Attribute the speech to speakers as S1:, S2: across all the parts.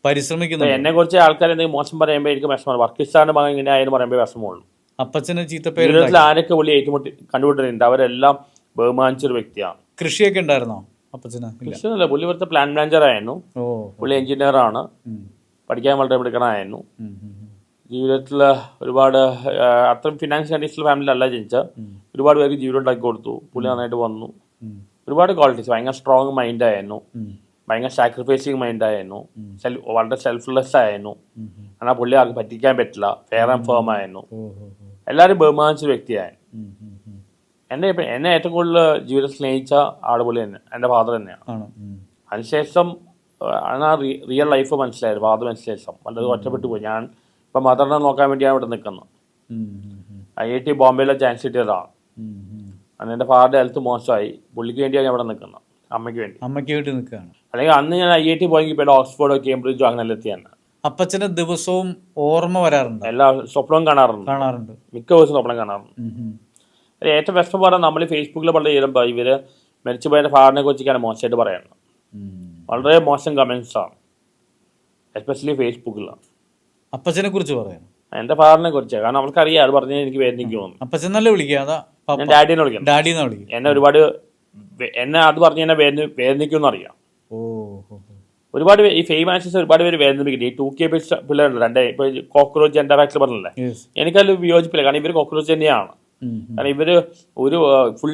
S1: പരിശ്രമിക്കുന്നു.
S2: എന്നെ കുറിച്ച് ആൾക്കാർ എന്തെങ്കിലും മോശം പറയുമ്പോൾ എനിക്ക് വിഷമമാണ്. വർക്കിസ്ഥാന്റെ മകൻ ഇങ്ങനെ ആയെന്ന് പറയുമ്പോൾ വിഷമമുള്ളൂ.
S1: അപ്പച്ചന് ചീത്തപ്പേര്.
S2: ജീവിതത്തിൽ ആരൊക്കെ പുള്ളി ഏറ്റുമുട്ടി കണ്ടുപിടിച്ചിട്ടുണ്ട് അവരെല്ലാം ബഹുമാനിച്ചൊരു വ്യക്തിയാണ്.
S1: കൃഷിയൊക്കെ ഉണ്ടായിരുന്നോ അപ്പച്ചന്?
S2: കൃഷിയൊന്നുമില്ല, പുള്ളി ഇവിടുത്തെ പ്ലാൻ മാനേജർ ആയിരുന്നു. പുള്ളി എഞ്ചിനീയർ ആണ്, പഠിക്കാൻ വളരെ മിടുക്കനായിരുന്നു. ജീവിതത്തിൽ ഒരുപാട് അത്രയും ഫിനാൻഷ്യൽ കണ്ടീഷണൽ ഫാമിലി അല്ല ജനിച്ച ഒരുപാട് പേർക്ക് ജീവിതം ഉണ്ടാക്കി കൊടുത്തു. പുള്ളി നന്നായിട്ട് വന്നു. ഒരുപാട് ക്വാളിറ്റീസ്, ഭയങ്കര സ്ട്രോങ് മൈൻഡായിരുന്നു, ഭയങ്കര സാക്രിഫൈസിങ് മൈൻഡായിരുന്നു, വളരെ സെൽഫ്ലെസ് ആയിരുന്നു. എന്നാൽ പുള്ളി ആർക്ക് പറ്റിക്കാൻ പറ്റില്ല, ഫെയർ ആൻഡ് ഫേം ആയിരുന്നു. എല്ലാവരും ബഹുമാനിച്ച വ്യക്തിയായിരുന്നു. എന്നെ ഏറ്റവും കൂടുതൽ ജീവിതം സ്നേഹിച്ച ആൾ പുള്ളി തന്നെ, എൻ്റെ ഫാദർ തന്നെയാണ്. അതിനുശേഷം ആ റിയൽ ലൈഫ് മനസ്സിലായത് ഫാദർ ശേഷം വളരെ ഒറ്റപ്പെട്ടു പോയി. ഞാൻ ഇപ്പം മദറിനെ നോക്കാൻ വേണ്ടിയാണ് ഇവിടെ നിൽക്കുന്നത്. IIT ബോംബെയിലെ ചാൻസ് കിട്ടിയതാണ്. അന്ന് എൻ്റെ ഫാദറിൻ്റെ ഹെൽത്ത് മോശമായി, പുള്ളിക്ക് വേണ്ടിയാണ് ഞാൻ ഇവിടെ നിൽക്കുന്നത്, അമ്മയ്ക്ക് വേണ്ടി
S1: നിൽക്കുകയാണ്.
S2: അല്ലെങ്കിൽ അന്ന് ഞാൻ IIT പോയെങ്കിൽ ഇപ്പോൾ ഓക്സ്ഫോർഡോ കേംബ്രിഡ്ജോ അങ്ങനെ എത്തിയാണ്.
S1: അപ്പച്ചന് ദിവസവും ഓർമ്മ വരാറുണ്ട്,
S2: എല്ലാ സ്വപ്നവും കാണാറുണ്ട്, മിക്ക ദിവസം സ്വപ്നം കാണാറുണ്ട്. ഏറ്റവും വിഷമം പറഞ്ഞാൽ നമ്മൾ ഫേസ്ബുക്കിൽ വളരെ ചെയ്യുമ്പോൾ ഇവർ മരിച്ചുപോയ ഫാദറിനെ കുറിച്ചൊക്കെയാണ് മോശമായിട്ട് പറയുന്നത്. വളരെ മോശം കമൻസാണ്, എസ്പെഷ്യലി ഫേസ്ബുക്കിലാണ്.
S1: അപ്പച്ചനെ കുറിച്ച് പറയാം,
S2: എൻ്റെ ഫാദറിനെ കുറിച്ച്. കാരണം അവർക്കറിയാം അത് പറഞ്ഞാൽ എനിക്ക് വേദനിക്കുമെന്ന്.
S1: അപ്പച്ചൻ നല്ല വിളിക്കുക,
S2: ഞാൻ ഡാഡിനെ വിളിക്കാം. എന്നെ ഒരുപാട് അത് പറഞ്ഞ് എന്നെ വേദനിക്കുമെന്ന് അറിയാം. ഒരുപാട് ഈ ഫെയിം ആക്സസ് ഒരുപാട് പേര് വേദനിപ്പിക്കും. ഈ 2K പിള്ളേരുണ്ട്, രണ്ട് ഇപ്പോൾ കോക്രോച്ച് ജെൻഡർ ആക്സിൽ പറഞ്ഞല്ലേ, എനിക്കത് വിയോജിപ്പില്ല. കാരണം ഇവർ കോക്രോച്ച് തന്നെയാണ്. കാരണം ഇവർ ഒരു ഫുൾ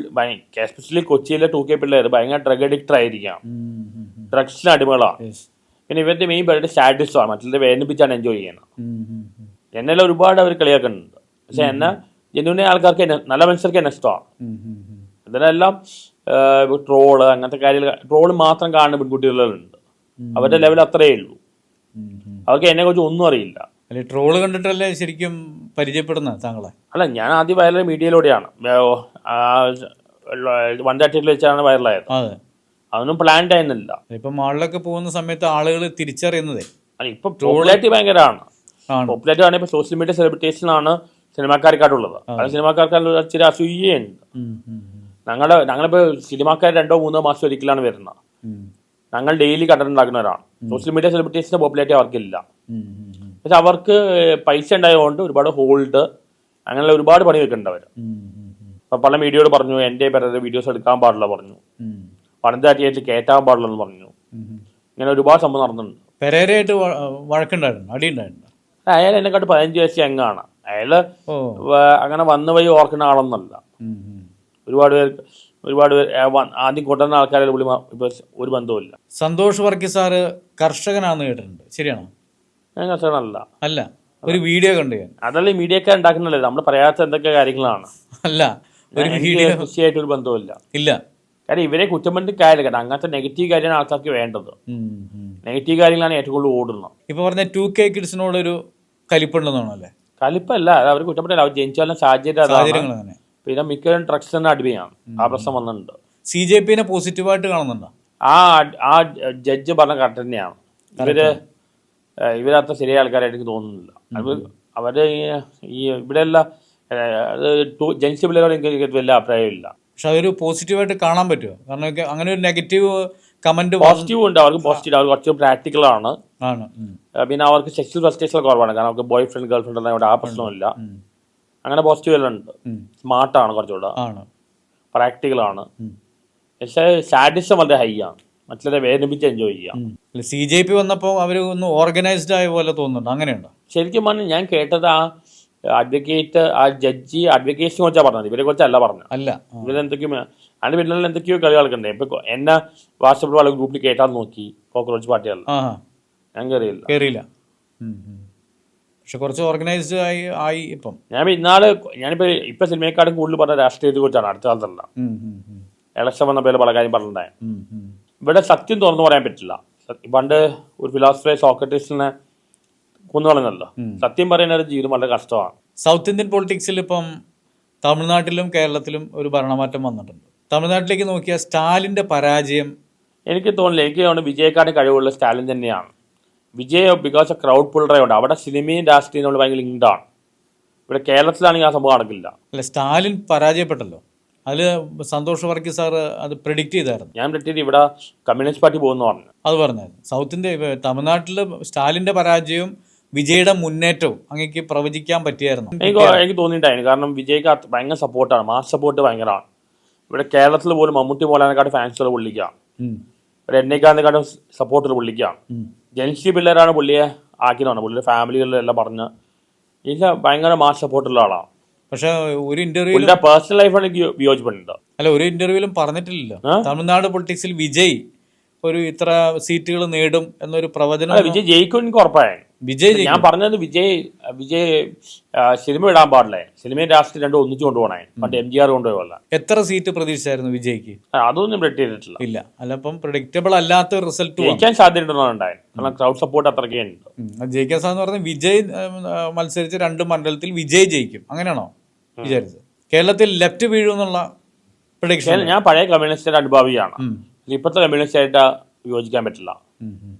S2: എസ്പെഷ്യലി കൊച്ചിയിലെ 2K പിള്ളേർ ഭയങ്കര ഡ്രഗ് അഡിക്റ്റഡ് ആയിരിക്കാം, ഡ്രഗ്സിന് അടിമകളാണ്. പിന്നെ ഇവരുടെ മെയിൻ പരിപാടി സാഡിസ്റ്റാണ്, മറ്റുള്ളവരെ വേദനിപ്പിച്ചാണ് എൻജോയ് ചെയ്യുന്നത്. എന്നെല്ലാം ഒരുപാട് അവർ കളിയാക്കുന്നുണ്ട്. പക്ഷെ എന്നെ ജെന്യൂനെ ആൾക്കാർക്ക് നല്ല മനുഷ്യർക്ക് എന്നെ ഇഷ്ടമാണ്. ഇതിനെല്ലാം ട്രോള് അങ്ങനത്തെ കാര്യങ്ങൾ, ട്രോള് മാത്രം കാണുന്ന പെൺകുട്ടികളുണ്ട്. അവരുടെ ലെവൽ അത്രയേ ഉള്ളൂ, അവർക്ക് എന്നെ കുറിച്ച് ഒന്നും അറിയില്ല.
S1: ട്രോള് കണ്ടിട്ടല്ലേ ശരിക്കും പരിചയപ്പെടുന്ന താങ്കളെ?
S2: അല്ല, ഞാൻ ആദ്യം വൈറൽ മീഡിയയിലൂടെയാണ്, 130 വെച്ചാണ് വൈറലായത്. അതൊന്നും പ്ലാൻഡ് ആയിരുന്നില്ല.
S1: ഇപ്പൊ മാളിലൊക്കെ പോകുന്ന സമയത്ത് ആളുകൾ തിരിച്ചറിയുന്നതേ അല്ല,
S2: ഇപ്പൊ പോപ്പുലാരിറ്റി ഭയങ്കരമാണ്. പോപ്പുലാരിറ്റി ആണ്. ഇപ്പൊ സോഷ്യൽ മീഡിയ സെലിബ്രിറ്റീസിനാണ് സിനിമാക്കാർക്കായിട്ടുള്ളത്. അത് സിനിമാക്കാർക്കുള്ള ചില അസൂയുണ്ട്. ഞങ്ങളിപ്പോ സിനിമാക്കാർ 2-3 മാസം ഒരിക്കലാണ് വരുന്നത്. ഞങ്ങൾ ഡെയിലി കണ്ടന്റ് ഉണ്ടാക്കുന്നവരാണ്. സോഷ്യൽ മീഡിയ സെലിബ്രിറ്റീസിന്റെ പോപ്പുലാരിറ്റി അവർക്കില്ല. പക്ഷെ അവർക്ക് പൈസ ഉണ്ടായതുകൊണ്ട് ഒരുപാട് ഹോൾഡ് അങ്ങനെ ഒരുപാട് പണി വെക്കുന്നുണ്ട് അവർ. അപ്പൊ പല മീഡിയയോട് പറഞ്ഞു എൻ്റെ പേരുടെ വീഡിയോസ് എടുക്കാൻ പാടില്ല പറഞ്ഞു, പണിതാറ്റിയായിട്ട് കയറ്റാൻ പാടില്ലെന്ന് പറഞ്ഞു. ഇങ്ങനെ ഒരുപാട് സംഭവം നടന്നിട്ടുണ്ട്.
S1: പെരേരയായിട്ട് വഴക്കുണ്ടായിരുന്നു, അടിയുണ്ടായിരുന്നു.
S2: അയാൾ എന്നെക്കാട്ട് 15 വയസ്സ് യങ്ങാണ്. അയാള് അങ്ങനെ വന്നു വഴി ഓർക്കുന്ന ആളൊന്നല്ല. ഒരുപാട് പേര് ആദ്യം കൊണ്ടുവന്ന ആൾക്കാരെ പുള്ളി ഇപ്പൊ ഒരു ബന്ധവുമില്ല.
S1: സന്തോഷ് വർഗീസ് സാറ് കർഷകനാണെന്ന് കേട്ടിട്ടുണ്ട്, ശരിയാണോ?
S2: ഞാൻ കർഷകനല്ല.
S1: അല്ല, ഒരു വീഡിയോ കണ്ടു.
S2: അതല്ല ഈ മീഡിയക്കാർ ഉണ്ടാക്കുന്നല്ലേ, നമ്മൾ പറയാത്ത എന്തൊക്കെ കാര്യങ്ങളാണ്.
S1: അല്ല, ഒരു വീഡിയോ
S2: കൃഷിയായിട്ട് ഒരു ബന്ധവുമില്ല.
S1: ഇല്ല,
S2: കാരണം ഇവരെ കുറ്റം പറഞ്ഞിട്ട് കാര്യമില്ല. കാരണം അങ്ങനത്തെ നെഗറ്റീവ് കാര്യമാണ് ആൾക്കാർക്ക് വേണ്ടത്. നെഗറ്റീവ് കാര്യങ്ങളാണ് ഏറ്റവും കൂടുതൽ ഓടുന്നത്.
S1: ഇപ്പൊ പറഞ്ഞ 2K കിഡ്സിനോടൊരു കലിപ്പുണ്ടെന്നാണല്ലേ?
S2: കലിപ്പല്ല, അത് അവർ കുറ്റപ്പെട്ടില്ല. അവർ ജനിച്ചാലും സാഹചര്യങ്ങൾ. പിന്നെ മിക്കവരും ഡ്രഗ്സ് തന്നെ അടിമയാണ്. ആ പ്രശ്നം വന്നിട്ടുണ്ട്.
S1: CJPനെ പോസിറ്റീവായിട്ട് കാണുന്നുണ്ടോ?
S2: ആ ജഡ്ജ് പറഞ്ഞ കറക്റ്റ് തന്നെയാണ്. ഇവരത്ര ശരിയായ ആൾക്കാരായിട്ട് എനിക്ക് തോന്നുന്നില്ല. അവര് ഈ ഇവിടെയല്ല ജനിച്ച പിള്ളേരോട് എനിക്ക് വലിയ അഭിപ്രായമില്ല.
S1: പക്ഷെ അതൊരു പോസിറ്റീവായിട്ട് കാണാൻ പറ്റുമോ? കാരണം അങ്ങനെ ഒരു നെഗറ്റീവ് കമന്റ്
S2: പോസിറ്റീവ് ഉണ്ട്. അവർക്ക് പോസിറ്റീവ്, അവർ കുറച്ച് പ്രാക്ടിക്കലാണ്. പിന്നെ അവർക്ക് സെക്സ്വൽ ഫ്രസ്ട്രേഷൻ കുറവാണ്. കാരണം അവർക്ക് ബോയ് ഫ്രണ്ട് ഗേൾ ഫ്രണ്ട് എല്ലാം ആ പ്രശ്നമില്ല. അങ്ങനെ പോസിറ്റീവ് എല്ലാം ഉണ്ട്. സ്മാർട്ടാണ്, കുറച്ചുകൂടെ പ്രാക്ടിക്കലാണ്. പക്ഷേ സാഡിസം വളരെ ഹൈ ആണ്. മറ്റുള്ളവരെ വേദനിപ്പിച്ച് എൻജോയ് ചെയ്യാം.
S1: CJP വന്നപ്പോൾ അവർ ഒന്ന് ഓർഗനൈസ്ഡ് ആയ പോലെ തോന്നുന്നുണ്ട്, അങ്ങനെയുണ്ടോ?
S2: ശരിക്കും പറഞ്ഞാൽ ഞാൻ കേട്ടത് ആ അഡ്വക്കേറ്റ്, ആ ജഡ്ജി അഡ്വക്കേറ്റിനെ കുറിച്ചാണ് പറഞ്ഞത്, ഇവരെ കുറിച്ചല്ല പറഞ്ഞത്.
S1: അല്ല,
S2: ഇവരെന്തൊക്കെയോ അതിന്റെ പിന്നിൽ എന്തൊക്കെയോ കളി കളിക്കണ്ടേ. ഇപ്പൊ എന്നെ വാട്സപ്പിൽ വളരെ ഗ്രൂപ്പിൽ കേട്ടാൻ നോക്കി കോക്രോച്ച് പാർട്ടിയല്ല, ഞാൻ കയറിയില്ല.
S1: പക്ഷെ കുറച്ച് ഓർഗനൈസ്ഡ് ആയി. ഇപ്പം
S2: ഞാനിപ്പോ സിനിമയെക്കാളും കൂടുതൽ പറഞ്ഞ രാഷ്ട്രീയത്തെ കുറിച്ചാണ് അടുത്ത കാലത്തല്ല. ഇലക്ഷൻ വന്ന പേര് പല കാര്യം പറഞ്ഞിട്ടുണ്ടായ. ഇവിടെ സത്യം തുറന്നു പറയാൻ പറ്റില്ല. പണ്ട് ഒരു ഫിലോസഫറെ സോക്രട്ടീസിനെ കൊന്നു കളഞ്ഞല്ലോ. സത്യം പറയുന്ന ഒരു ജീവിതം വളരെ കഷ്ടമാണ്.
S1: സൗത്ത് ഇന്ത്യൻ പൊളിറ്റിക്സിൽ ഇപ്പം തമിഴ്നാട്ടിലും കേരളത്തിലും ഒരു ഭരണമാറ്റം വന്നിട്ടുണ്ട്. തമിഴ്നാട്ടിലേക്ക് നോക്കിയാൽ സ്റ്റാലിൻ്റെ പരാജയം
S2: എനിക്ക് തോന്നില്ല. എനിക്ക് തോന്നുന്നു വിജയക്കാരുടെ കഴിവുള്ള സ്റ്റാലിൻ തന്നെയാണ്. വിജയ് ബിക്കോസ് ഓഫ് ക്രൗഡ് പുള്ളറുണ്ട്. അവിടെ സിനിമയും രാഷ്ട്രീയവും ഭയങ്കര ലിങ്ക്ഡാണ്. ഇവിടെ കേരളത്തിലാണെങ്കിൽ ആ സംഭവം നടക്കില്ല.
S1: അല്ല, സ്റ്റാലിൻ പരാജയപ്പെട്ടല്ലോ. അതിൽ സന്തോഷ് വർക്കി സാർ അത് പ്രെഡിക്റ്റ് ചെയ്തായിരുന്നു.
S2: ഞാൻ പ്രെഡിക്റ്റ് ഇവിടെ കമ്മ്യൂണിസ്റ്റ് പാർട്ടി പോകുന്നു പറഞ്ഞു.
S1: അത് പറഞ്ഞായിരുന്നു. സൗത്ത് ഇന്ത്യ തമിഴ്നാട്ടിൽ സ്റ്റാലിൻ്റെ പരാജയവും വിജയുടെ മുന്നേറ്റവും അങ്ങേക്ക് പ്രവചിക്കാൻ പറ്റിയായിരുന്നു.
S2: എനിക്ക് തോന്നിയിട്ടായിരുന്നു. കാരണം വിജയ്ക്ക് ഭയങ്കര സപ്പോർട്ടാണ്, മാസ് സപ്പോർട്ട് ഭയങ്കരമാണ്. ഇവിടെ കേരളത്തിൽ പോലും മമ്മൂട്ടി മോഹൻലാലിനെക്കാട്ടും ഫാൻസുകൾ പുള്ളിക്കാണ്. ഒരു രജനീകാന്തിനെക്കാട്ടും സപ്പോർട്ടുകൾ പുള്ളിക്കാണ്. ജൻസി പിള്ളേരാണ് പുള്ളിയെ ആക്കിയതാണ്. പുള്ളിയുടെ ഫാമിലികളിലെല്ലാം പറഞ്ഞ് എനിക്ക് ഭയങ്കര മാസ് സപ്പോർട്ടുള്ള ആളാണ്.
S1: പക്ഷെ ഒരു ഇന്റർവ്യൂ
S2: പേഴ്സണൽ ലൈഫാണ് എനിക്ക് വിയോജിപ്പുണ്ട്.
S1: അല്ല, ഒരു ഇന്റർവ്യൂവിലും പറഞ്ഞിട്ടില്ലല്ലോ തമിഴ്നാട് പൊളിറ്റിക്സിൽ വിജയ് ഒരു ഇത്ര സീറ്റുകൾ നേടും എന്നൊരു പ്രവചനം.
S2: വിജയ് ജയിക്കും എനിക്ക് ഉറപ്പായി.
S1: വിജയ്
S2: ഞാൻ പറഞ്ഞത് വിജയ് സിനിമ ഇടാൻ പാടില്ലേ, സിനിമയും രാഷ്ട്രീയം രണ്ടും ഒന്നിച്ചു കൊണ്ടുപോകണേ. പണ്ട് MGR കൊണ്ടുപോയല്ല.
S1: എത്ര സീറ്റ് പ്രതീക്ഷിച്ചായിരുന്നു വിജയ്ക്ക്?
S2: അതൊന്നും പ്രെഡിക്റ്റ് ചെയ്തിട്ടില്ല.
S1: ഇല്ല. അല്ല, അപ്പം പ്രഡിക്റ്റബിൾ അല്ലാത്ത റിസൾട്ട്
S2: ജയിക്കാൻ സാധ്യതയുണ്ടായി. കാരണം ക്രൗഡ് സപ്പോർട്ട് അത്രയ്ക്ക് ഉണ്ട്.
S1: ജയിക്കാൻ സാധ്യത പറഞ്ഞാൽ വിജയ് മത്സരിച്ച് 2 മണ്ഡലത്തിൽ വിജയ് ജയിക്കും, അങ്ങനെയാണോ വിചാരിച്ചത്? കേരളത്തിൽ ലെഫ്റ്റ് വീഴുമെന്നുള്ള പ്രഡിക്ഷൻ.
S2: ഞാൻ പഴയ കമ്മ്യൂണിസ്റ്റിന്റെ അനുഭാവിയാണ്. ഇപ്പോഴത്തെ കമ്മ്യൂണിസ്റ്റായിട്ട് യോജിക്കാൻ പറ്റില്ല.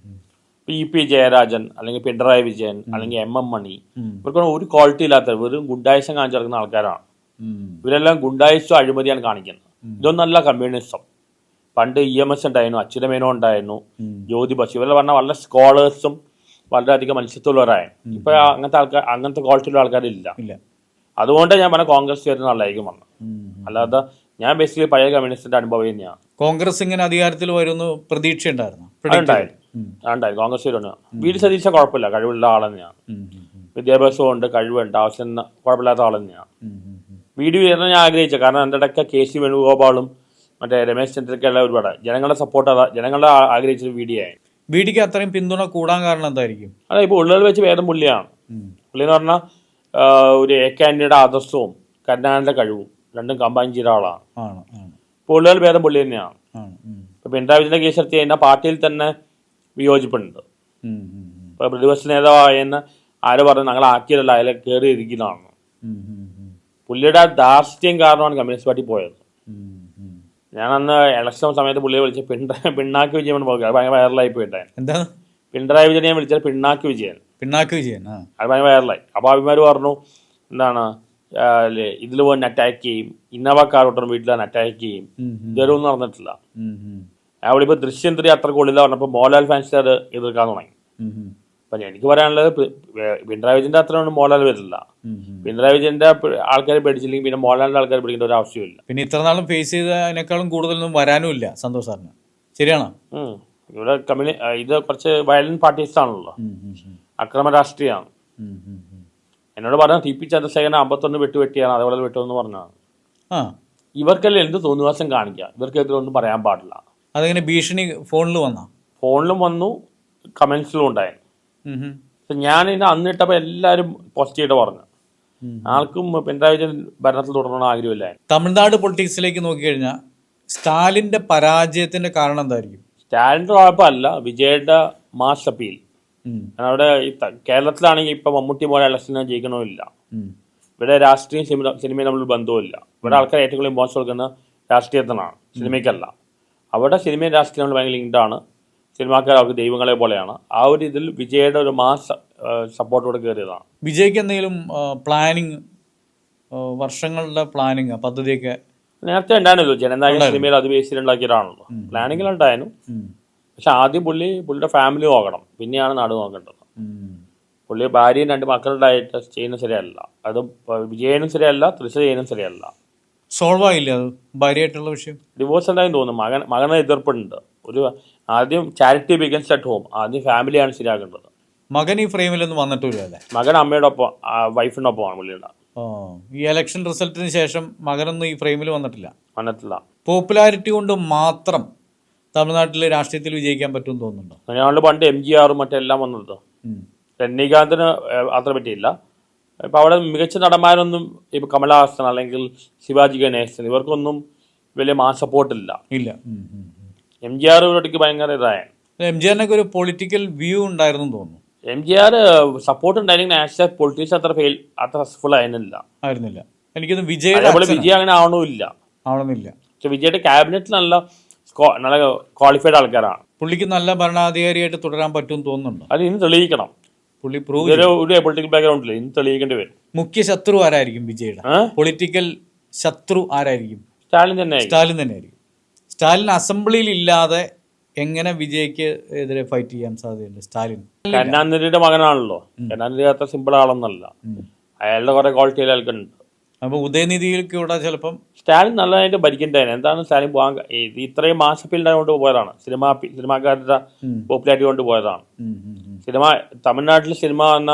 S2: EP ജയരാജൻ അല്ലെങ്കിൽ പിണറായി വിജയൻ അല്ലെങ്കിൽ MM മണി, ഇവർക്കൊന്നും ഒരു ക്വാളിറ്റി ഇല്ലാത്ത വെറും ഗുണ്ടായിസം കാണിച്ചു നടക്കുന്ന ആൾക്കാരാണ്. ഇവരെല്ലാം ഗുണ്ടായിസം അഴിമതിയാണ് കാണിക്കുന്നത്. ഇതൊന്നല്ല കമ്മ്യൂണിസം. പണ്ട് EMS ഉണ്ടായിരുന്നു, അച്യുതമേനോ ഉണ്ടായിരുന്നു, ജ്യോതി ബസു, ഇവരെല്ലാം പറഞ്ഞാൽ വളരെ സ്കോളേഴ്സും വളരെയധികം മനുഷ്യത്വമുള്ളവരായിരുന്നു. ഇപ്പൊ അങ്ങനത്തെ ക്വാളിറ്റിയുള്ള ആൾക്കാരില്ല. അതുകൊണ്ട് ഞാൻ പറഞ്ഞ കോൺഗ്രസ് വരുന്ന നല്ലതായിരിക്കും വന്നു. അല്ലാതെ ഞാൻ ബേസിക്കലി പഴയ കമ്മ്യൂണിസ്റ്റിന്റെ അനുഭവം തന്നെയാണ്.
S1: കോൺഗ്രസ് ഇങ്ങനെ അധികാരത്തിൽ വരുന്ന പ്രതീക്ഷ ഉണ്ടായിരുന്നു.
S2: കോൺഗ്രസ് വരുന്നു. VD സതീശ കുഴപ്പമില്ല, കഴിവുള്ള ആൾ തന്നെയാണ്. വിദ്യാഭ്യാസവും ഉണ്ട്, കഴിവുണ്ട്, ആവശ്യം കുഴപ്പമില്ലാത്ത ആൾ തന്നെയാണ്. VD വരുന്ന ഞാൻ ആഗ്രഹിച്ചത്. കാരണം എൻ്റെ ഇടയ്ക്ക് KC വേണുഗോപാലും മറ്റേ രമേശ് ചെന്നിത്തലയ്ക്കുള്ള ഒരുപാട് ജനങ്ങളുടെ സപ്പോർട്ട് ജനങ്ങളെ ആഗ്രഹിച്ചത് VD ആയി.
S1: VDക്ക് അത്രയും പിന്തുണ കൂടാൻ കാരണം എന്തായിരിക്കും?
S2: അതെ, ഇപ്പോൾ ഉള്ളതിൽ വെച്ച് വേദം പുള്ളിയാണ്. പുള്ളി എന്ന് പറഞ്ഞാൽ ഒരു AK ആന്റണിയുടെ ആദർശവും കരുണാകരന്റെ കഴിവും രണ്ടും കമ്പൈൻ ചെയ്ത ആളാണ്. പുള്ളികൾ ഭേദം പുള്ളി തന്നെയാണ്. ഇപ്പൊ പിണറായി വിജയന്റെ കേസ് എടുത്ത് കഴിഞ്ഞാൽ പാർട്ടിയിൽ തന്നെ വിയോജിപ്പുണ്ട്. ഇപ്പൊ പ്രതിപക്ഷ നേതാവായെന്ന് ആര് പറഞ്ഞു ഞങ്ങൾ ആക്കിയതല്ല, അതിൽ കയറി ഇരിക്കുന്നതാണ്. പുള്ളിയുടെ ധാർഷ്ട്യം കാരണമാണ് കമ്മ്യൂണിസ്റ്റ് പാർട്ടി പോയത്. ഞാൻ അന്ന് ഇലക്ഷൻ സമയത്ത് പുള്ളിയെ വിളിച്ച പിണ്ണാക്ക് വിജയൻ ഭയങ്കര വൈറലായി പോയിട്ടേ.
S1: എന്താ
S2: പിണറായി വിജയനെ വിളിച്ചത് പിണ്ണാക്ക് വിജയൻ അത് ഭയങ്കര വൈറലായി. അപ്പോൾ അഭിമാര് പറഞ്ഞു എന്താണ് ഇതിൽ പോയി അറ്റാക്ക് ചെയ്യും, ഇന്നോവ കാർ ഓട്ടം വീട്ടിൽ അറ്റാക്ക് ചെയ്യും. ഇതുവരെ ഒന്നും നടന്നിട്ടില്ല. അവിടെ ഇപ്പോൾ ദൃശ്യം 3 അത്ര കൊള്ളില്ല പറഞ്ഞപ്പോൾ മോഹൻലാൽ ഫാൻസ് അത് എതിർക്കാൻ തുടങ്ങി. അപ്പം എനിക്ക് പറയാനുള്ളത് പിണറായി വിജയന്റെ അത്ര ഒന്നും മോഹൻലാൽ വരില്ല. പിണറായി വിജയന്റെ ആൾക്കാരെ പേടിച്ചില്ലെങ്കിൽ പിന്നെ മോഹൻലാലിന്റെ ആൾക്കാരെ പേടിക്കേണ്ട ഒരു ആവശ്യമില്ല.
S1: പിന്നെ ഇത്ര നാളും ഫേസ് ചെയ്തതിനേക്കാളും കൂടുതലൊന്നും വരാനും ഇല്ല സന്തോഷ് സാറിന്. ശരിയാണോ?
S2: ഇവിടെ ഇത് കുറച്ച് വയലന്റ് പാർട്ടീസ് ആണല്ലോ, അക്രമ രാഷ്ട്രീയമാണ്. എന്നോട് പറഞ്ഞ TP ചന്ദ്രശേഖരൻ 51 വെട്ടിയാണ്, അതേപോലെ വെട്ടുമെന്ന് പറഞ്ഞാണ്. ഇവർക്കെല്ലാം എന്ത് തോന്നിവാസം കാണിക്കുക, ഇവർക്കെതിരെ ഒന്നും പറയാൻ പാടില്ല.
S1: അതെങ്ങനെ ഭീഷണി ഫോണിലും
S2: വന്നു, കമന്റ്സിലും ഉണ്ടായിരുന്നു. ഞാൻ ഇതിന് അന്നിട്ടപ്പോൾ എല്ലാവരും പോസിറ്റീവായിട്ട് പറഞ്ഞു. ആർക്കും പിണറായി വിജയൻ ഭരണത്തിൽ തുടരണമെന്ന് ആഗ്രഹമില്ലായിരുന്നു.
S1: തമിഴ്നാട് പൊളിറ്റിക്സിലേക്ക് നോക്കിക്കഴിഞ്ഞാൽ സ്റ്റാലിന്റെ പരാജയത്തിന്റെ കാരണം എന്തായിരിക്കും?
S2: സ്റ്റാലിന്റെ കുഴപ്പമല്ല, വിജയുടെ മാസ് അപ്പീൽ. അവിടെ കേരളത്തിലാണെങ്കിൽ ഇപ്പൊ മമ്മൂട്ടി പോലെ ഇലക്ഷന് ജയിക്കണമില്ല. ഇവിടെ രാഷ്ട്രീയം സിനിമയും തമ്മിൽ ബന്ധവുമില്ല. ഇവിടെ ആൾക്കാർ ഏറ്റവും കൂടുതൽ ഇമ്പോർട്ടൻസ് കൊടുക്കുന്ന രാഷ്ട്രീയത്തിനാണ്, സിനിമയ്ക്കല്ല. അവിടെ സിനിമയും രാഷ്ട്രീയം നമ്മൾ ഭയങ്കര ലിങ്ക്ഡാണ്. സിനിമാക്കാർ അവർക്ക് ദൈവങ്ങളെ പോലെയാണ്. ആ ഒരു ഇതിൽ വിജയുടെ ഒരു മാസ് സപ്പോർട്ടോടെ കയറിയതാണ്.
S1: വിജയ്ക്ക് എന്തെങ്കിലും പ്ലാനിങ്, വർഷങ്ങളുടെ പ്ലാനിങ് പദ്ധതിയൊക്കെ
S2: നേരത്തെ ഉണ്ടായിരുന്നല്ലോ. ജനനായക സിനിമയിൽ അത് ബേസിലുണ്ടാക്കിയതാണല്ലോ. പ്ലാനിങ്ങിലുണ്ടായിരുന്നു. പക്ഷെ ആദ്യം പുള്ളിയുടെ ഫാമിലി നോക്കണം, പിന്നെയാണ് നാട് നോക്കേണ്ടത്. പുള്ളി ഭാര്യയും 2 മക്കളുണ്ടായിട്ട് ചെയ്യുന്നത് ശരിയല്ല. അത് വിജയനും ശരിയല്ല, തൃശ്ശ ചെയ്യുന്നതും ശരിയല്ല.
S1: സോൾവ് ആയില്ല അത് ഭാര്യയായിട്ടുള്ള വിഷയം?
S2: ഡിവോഴ്സ് എന്തായാലും തോന്നുന്നു. മകനെ എതിർപ്പുണ്ട്. ആദ്യം ചാരിറ്റി ബിഗൻസ് അറ്റ് ഹോം. ആദ്യം ഫാമിലിയാണ് ശരിയാക്കേണ്ടത്.
S1: മകൻ ഈ ഫ്രെയിമിലൊന്നും വന്നിട്ടില്ല അല്ലേ?
S2: മകൻ അമ്മയുടെ ഒപ്പം, വൈഫിന്റെ ഒപ്പമാണ് പുള്ളിയുടെ.
S1: ഈ ഇലക്ഷൻ റിസൾട്ടിന് ശേഷം മകനൊന്നും ഈ ഫ്രെയിമിൽ വന്നിട്ടില്ല. പോപ്പുലാരിറ്റി കൊണ്ട് മാത്രം തമിഴ്നാട്ടിലെ രാഷ്ട്രീയത്തിൽ വിജയിക്കാൻ പറ്റുമെന്ന് തോന്നുന്നുണ്ടോ?
S2: അങ്ങനെയാണല്ലോ പണ്ട് MGR മറ്റെല്ലാം വന്നത്. രജനീകാന്തിന് അത്ര പറ്റിയില്ല. ഇപ്പം അവിടെ മികച്ച നടന്മാരൊന്നും ഇപ്പം കമലഹാസൻ അല്ലെങ്കിൽ ശിവാജി ഗണേശൻ ഇവർക്കൊന്നും വലിയ മാസ് സപ്പോർട്ടില്ല. MGR ഇവിടേക്ക് ഭയങ്കര ഇതായാണ്.
S1: MGRനൊക്കെ ഒരു പൊളിറ്റിക്കൽ വ്യൂ ഉണ്ടായിരുന്നു തോന്നുന്നു.
S2: MGR സപ്പോർട്ട് ഉണ്ടായിരുന്നെങ്കിൽ ആസ് എ പൊളിറ്റീഷ്യൻ അത്ര സക്സസ്ഫുൾ ആയിരുന്നില്ല.
S1: എനിക്കൊന്നും
S2: വിജയ് അങ്ങനെ ആവണമെന്നില്ല. പക്ഷെ വിജയുടെ ക്യാബിനറ്റിൽ നല്ല ക്വാളിഫൈഡ് ആൾക്കാരാണ്.
S1: പുള്ളിക്ക് നല്ല ഭരണാധികാരിയായിട്ട് തുടരാൻ പറ്റുമെന്ന് തോന്നുന്നുണ്ടോ?
S2: അത് ഇന്ന് തെളിയിക്കണം. പുള്ളി ഒരു പൊളിറ്റിക്കൽ ബാക്ക്ഗ്രൗണ്ടില്ല, ഇന്ന് തെളിയിക്കേണ്ടി വരും.
S1: മുഖ്യ ശത്രു ആരായിരിക്കും വിജയുടെ? പൊളിറ്റിക്കൽ ശത്രു ആരായിരിക്കും?
S2: സ്റ്റാലിൻ
S1: തന്നെയായിരിക്കും. സ്റ്റാലിൻ അസംബ്ലിയിൽ ഇല്ലാതെ എങ്ങനെ വിജയ്ക്ക് എതിരെ ഫൈറ്റ് ചെയ്യാൻ സാധ്യതയുണ്ട്? സ്റ്റാലിൻ
S2: കരുണാനിധിയുടെ മകനാണല്ലോ. കരുണാനിധി അത്ര സിമ്പിൾ ആളൊന്നല്ല. അയാളുടെ കുറെ ക്വാളിറ്റി അയാൾക്കുണ്ട്.
S1: അപ്പൊ ഉദയനിധിയിലേക്ക് കൂടെ ചിലപ്പം
S2: സ്റ്റാലിൻ നല്ലതായിട്ട് ഭരിക്കണ്ടായിരുന്നു. എന്താണ് സ്റ്റാലിൻ പോകാൻ ഇത്രയും മാസ് ഫീൽഡ് കൊണ്ട് പോയതാണ്. സിനിമാക്കാരുടെ പോപ്പുലാരിറ്റി കൊണ്ട് പോയതാണ്. തമിഴ്നാട്ടിൽ സിനിമ എന്ന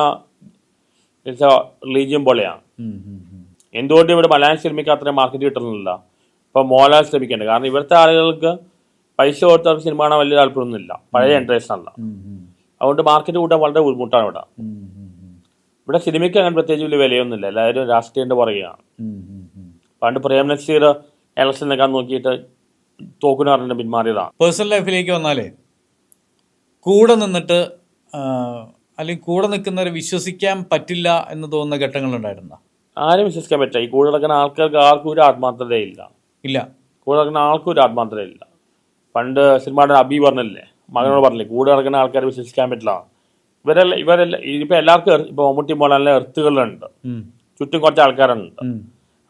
S2: റിലീജിയൻ പോലെയാണ്. എന്തുകൊണ്ട് ഇവിടെ മലയാളം സിനിമയ്ക്ക് അത്രയും മാർക്കറ്റ് കിട്ടുന്നില്ല? ഇപ്പൊ മോഹൻലാൽ ശ്രമിക്കേണ്ടത്. കാരണം ഇവിടുത്തെ ആളുകൾക്ക് പൈസ കൊടുത്തവർക്ക് സിനിമ കാണാൻ വലിയ താല്പര്യമൊന്നുമില്ല. പഴയ ജനറേഷൻ അല്ല. അതുകൊണ്ട് മാർക്കറ്റ് കൂട്ടാൻ വളരെ ബുദ്ധിമുട്ടാണ് ഇവിടെ. ഇവിടെ സിനിമയ്ക്ക് അങ്ങനെ പ്രത്യേകിച്ച് വലിയ വിലയൊന്നുമില്ല. എല്ലാവരും രാഷ്ട്രീയത്തിന്റെ പുറകെയാണ്. പണ്ട് പ്രേം നസീർ ഇലക്ഷൻ നിൽക്കാൻ നോക്കിയിട്ട് തോക്കുന്ന പറഞ്ഞിട്ട് പിന്മാറിയതാണ്.
S1: പേഴ്സണൽ ലൈഫിലേക്ക് വന്നാലേ കൂടെ നിന്നിട്ട് അല്ലെങ്കിൽ കൂടെ നിൽക്കുന്നവരെ വിശ്വസിക്കാൻ പറ്റില്ല എന്ന് തോന്നുന്ന ഘട്ടങ്ങളുണ്ടായിരുന്ന?
S2: ആരും വിശ്വസിക്കാൻ പറ്റില്ല. ഈ കൂടെ നടക്കുന്ന ആൾക്കാർക്ക് ആർക്കും ഒരു ആത്മാർത്ഥതയില്ല. കൂടെ നടക്കുന്ന ആൾക്കും ഒരു ആത്മാർത്ഥതയില്ല. പണ്ട് സിനിമയുടെ അബി പറഞ്ഞില്ലേ, മകനോട് പറഞ്ഞില്ലേ, കൂടെ നടക്കുന്ന ആൾക്കാരെ വിശ്വസിക്കാൻ പറ്റില്ല. ഇവരെല്ലാം ഇപ്പൊ എല്ലാവർക്കും ഇപ്പൊ മമ്മൂട്ടി മോഹൻലാലിന്റെ എർത്തുകളുണ്ട്. ചുറ്റും കുറച്ച് ആൾക്കാരുണ്ട്.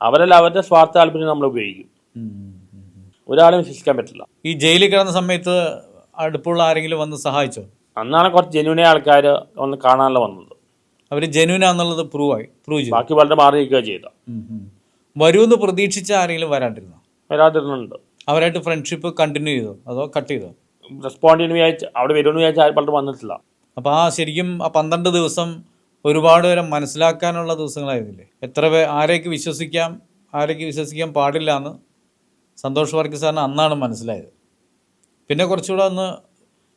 S2: അവരെല്ലാം അവരുടെ സ്വാർത്ഥ താല്പര്യം നമ്മൾ ഉപയോഗിക്കും. ഒരാളും വിശ്വസിക്കാൻ പറ്റില്ല.
S1: ഈ ജയിലിൽ കിടന്ന സമയത്ത് അടുപ്പുള്ള ആരെങ്കിലും വന്ന് സഹായിച്ചോ?
S2: അന്നാണ് കുറച്ച് ജെന്യൂനെ ആൾക്കാർ ഒന്ന് കാണാനല്ലോ വന്നത്.
S1: അവര് ജെന്യൂനാന്നുള്ളത് പ്രൂവ് ചെയ്തു.
S2: ബാക്കി വളരെ മാറി നിൽക്കുക ചെയ്ത.
S1: വരുമെന്ന് പ്രതീക്ഷിച്ച ആരെങ്കിലും
S2: വരാതിരുന്നുണ്ട്.
S1: അവരായിട്ട് ഫ്രണ്ട്ഷിപ്പ് കണ്ടിന്യൂ ചെയ്തോ അതോ കട്ട് ചെയ്തോ?
S2: റെസ്പോണ്ട് ചെയ്യുന്ന വിചാരിച്ച് അവിടെ വരുമെന്ന് വിചാരിച്ചാൽ ആരും പലരും വന്നിട്ടില്ല.
S1: അപ്പോൾ ശരിക്കും 12 ദിവസം ഒരുപാട് പേരെ മനസ്സിലാക്കാനുള്ള ദിവസങ്ങളായിരുന്നില്ലേ? എത്ര ആരേക്ക് വിശ്വസിക്കാൻ പാടില്ല എന്ന് സന്തോഷ് വർക്കി സാറിന് അന്നാണ് മനസ്സിലായത്. പിന്നെ കുറച്ചുകൂടെ ഒന്ന്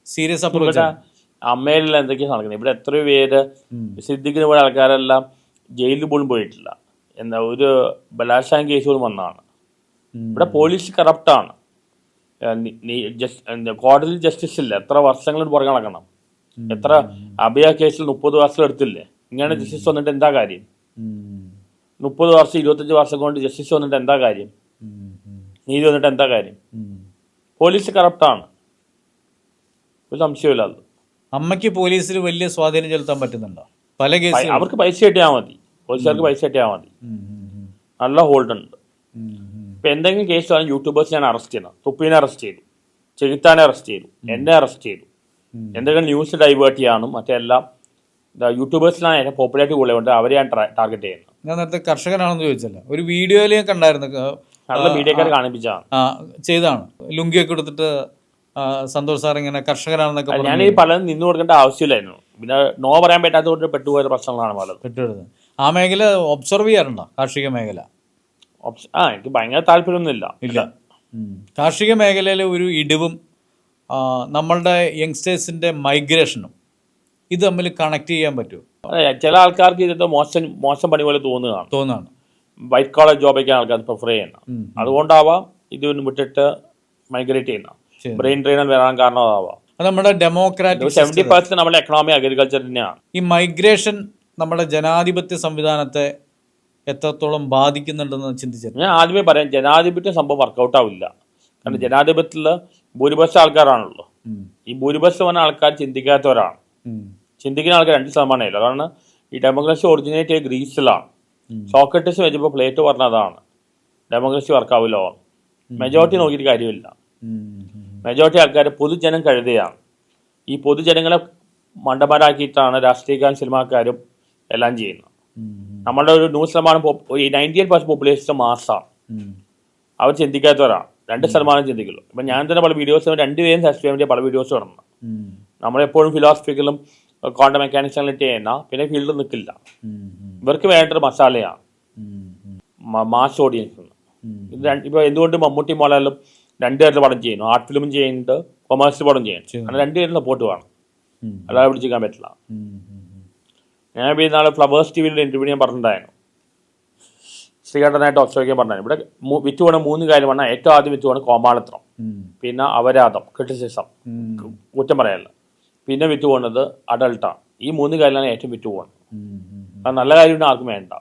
S1: സീരിയസ് അപ്രോച്ച്.
S2: അമ്മയിലെല്ലാം എന്തൊക്കെയാണ് നടക്കുന്നത്. ഇവിടെ എത്രയോ പേര് സിദ്ദിഖിന് പോയ ആൾക്കാരെല്ലാം ജയിലിൽ പോലും പോയിട്ടില്ല. എന്താ ഒരു ബലാത്സംഗ കേസ് പോലും വന്നതാണ്. ഇവിടെ പോലീസ് കറപ്റ്റാണ്. കോടതിയിൽ ജസ്റ്റിസ് ഇല്ല. എത്ര വർഷങ്ങൾ പുറകെ നടക്കണം. എത്ര അഭയ കേസിൽ 30 വർഷം എടുത്തില്ലേ? ഇങ്ങനെ ജസ്റ്റിസ് വന്നിട്ട് എന്താ കാര്യം? 30 വർഷം 25 വർഷം കൊണ്ട് ജസ്റ്റിസ് വന്നിട്ട് എന്താ കാര്യം? നീതി വന്നിട്ട് എന്താ കാര്യം? പോലീസ് കറപ്റ്റാണ്, ഒരു സംശയമില്ല. അത്
S1: അമ്മയ്ക്ക് പോലീസിൽ വലിയ സ്വാധീനം ചെലുത്താൻ പറ്റുന്നുണ്ടോ? പല കേസ്
S2: അവർക്ക് പൈസ കിട്ടിയാൽ മതി. പോലീസുകാർക്ക് പൈസ കിട്ടിയാൽ മതി. നല്ല ഹോൾഡ് ഉണ്ട്. ഇപ്പൊ എന്തെങ്കിലും കേസ് ആണ് യൂട്യൂബേഴ്സിനാണ് അറസ്റ്റ് ചെയ്യുന്നത്. തുപ്പീനെ അറസ്റ്റ് ചെയ്തു, ചെകുത്താനെ അറസ്റ്റ് ചെയ്തു, എന്നെ അറസ്റ്റ് ചെയ്തു. എന്തെങ്കിലും ന്യൂസ് ഡൈവേർട്ട് ചെയ്യാനും മറ്റെല്ലാം യൂട്യൂബേഴ്സിനാണ് ഏറ്റവും പോപ്പുലാരിറ്റി കൂടുതലുണ്ട്. അവരെയാണ് ടാർഗറ്റ് ചെയ്യുന്നത്.
S1: ഞാൻ നേരത്തെ കർഷകനാണെന്ന് ചോദിച്ചല്ലോ, ഒരു വീഡിയോയിൽ ഞാൻ കണ്ടായിരുന്നു.
S2: നല്ല മീഡിയക്കാർ കാണിപ്പിച്ചാണ്
S1: ചെയ്താണ്. ലുങ്കിയൊക്കെ എടുത്തിട്ട് സന്തോഷ് സാർ ഇങ്ങനെ കർഷകനാണെന്നൊക്കെ.
S2: ഞാൻ ഈ പലതും നിന്ന് കൊടുക്കേണ്ട ആവശ്യമില്ലായിരുന്നു. പിന്നെ നോ പറയാൻ പറ്റാത്തതുകൊണ്ട് പെട്ടുപോയ പ്രശ്നങ്ങളാണ് പലതും.
S1: പെട്ടുപോയത്. ആ മേഖല ഒബ്സർവ് ചെയ്യാറുണ്ടോ? കാർഷിക മേഖല
S2: എനിക്ക് ഭയങ്കര താല്പര്യമൊന്നുമില്ല.
S1: ഇല്ല. കാർഷിക മേഖലയിൽ ഒരു ഇടിവും നമ്മളുടെ യങ്സ്റ്റേഴ്സിന്റെ മൈഗ്രേഷനും ഇത് തമ്മിൽ കണക്ട് ചെയ്യാൻ പറ്റുമോ?
S2: ചില ആൾക്കാർക്ക് ഇത് മോശം പണി പോലെ തോന്നുകയാണ്. വൈറ്റ് കോളർ ജോബൊക്കെയാണ് ആൾക്കാർ പ്രിഫർ ചെയ്യുന്നത്. അതുകൊണ്ടാവാം ഇത് വിട്ടിട്ട് മൈഗ്രേറ്റ് ചെയ്യുന്ന ബ്രെയിൻ ഡ്രെയിനർ വരാൻ കാരണം അതാവാം.
S1: നമ്മുടെ ഡെമോക്രാറ്റിക്
S2: 70% നമ്മുടെ എക്കണോമി അഗ്രികൾച്ചർ തന്നെയാണ്.
S1: ഈ മൈഗ്രേഷൻ നമ്മുടെ ജനാധിപത്യ സംവിധാനത്തെ എത്രത്തോളം ബാധിക്കുന്നുണ്ടെന്ന് ചിന്തിച്ചത്?
S2: ഞാൻ ആദ്യമേ പറയാം, ജനാധിപത്യ സംഭവം വർക്കൗട്ട് ആവില്ല. കാരണം ജനാധിപത്യത്തിൽ ഭൂരിപക്ഷം ആൾക്കാരാണല്ലോ. ഈ ഭൂരിപക്ഷം വന്ന ആൾക്കാർ ചിന്തിക്കാത്തവരാണ്. ചിന്തിക്കുന്ന ആൾക്കാർ 2% അതാണ്. ഈ ഡെമോക്രസി ഒറിജിനേറ്റ് ചെയ്ത് ഗ്രീസിലാണ്. സോക്രട്ടീസ് വെച്ചപ്പോൾ പ്ലേറ്റ് പറഞ്ഞതാണ് ഡെമോക്രസി വർക്കാവില്ല. മെജോറിറ്റി നോക്കിയിട്ട് കാര്യമില്ല. മെജോറിറ്റി ആൾക്കാർ പൊതുജനം കഴുതയാണ്. ഈ പൊതുജനങ്ങളെ മണ്ടന്മാരാക്കിയിട്ടാണ് രാഷ്ട്രീയക്കാരും സിനിമാക്കാരും എല്ലാം ചെയ്യുന്നത്. നമ്മളുടെ ഒരു 98% പോപ്പുലേഷൻ മാസമാണ്. അവർ ചിന്തിക്കാത്തവരാണ്. 2% ചിന്തിക്കുള്ളൂ. ഇപ്പം ഞാൻ തന്നെ പല വീഡിയോസ് 2 പേരും സബ്സ്ക്രൈബ് ചെയ്യാൻ വേണ്ടി പല വീഡിയോസ് തുടങ്ങുന്നത്. നമ്മളെപ്പോഴും ഫിലോസഫിക്കലും ക്വാണ്ടം മെക്കാനിക്സിലും ചെയ്യുന്ന പിന്നെ ഫീൽഡിൽ നിൽക്കില്ല. ഇവർക്ക് വേണ്ടത് മസാലയാണ്, മാസ് ഓഡിയൻസ്. ഇപ്പൊ എന്തുകൊണ്ട് മമ്മൂട്ടി മോഹൻലാലും 2 പേരുടെ പടം ചെയ്യുന്നു, ആർട്ട് ഫിലിമും ചെയ്യുന്നുണ്ട്, കൊമേഴ്സ്യൽ പടം ചെയ്യുന്നു. അങ്ങനെ 2 പേരും സപ്പോർട്ട് വേണം, അല്ലാതെ പിടിച്ചിരിക്കാൻ പറ്റില്ല. ഞാൻ ഇപ്പോൾ നാളെ ഫ്ലവേഴ്സ് ടിവിയിൽ ഇന്റർവ്യൂ ഞാൻ പറഞ്ഞിട്ടുണ്ടായിരുന്നു. ശ്രീകണ്ഠനായിട്ട് ഒബ്സർവ് പറഞ്ഞാൽ ഇവിടെ വിറ്റുപോണ 3 കാര്യമാണ്. ഏറ്റവും ആദ്യം വിറ്റുപോണ കോമാളിത്രം, പിന്നെ അപരാധം, ക്രിറ്റിസിസം, കുറ്റം പറയല്ല, പിന്നെ വിറ്റുപോകുന്നത് അഡൾട്ടാണ്. ഈ 3 കാര്യമാണ് ഏറ്റവും വിറ്റുപോകുന്നത്. അത് നല്ല കാര്യമാണ്, ആർക്കും വേണ്ട.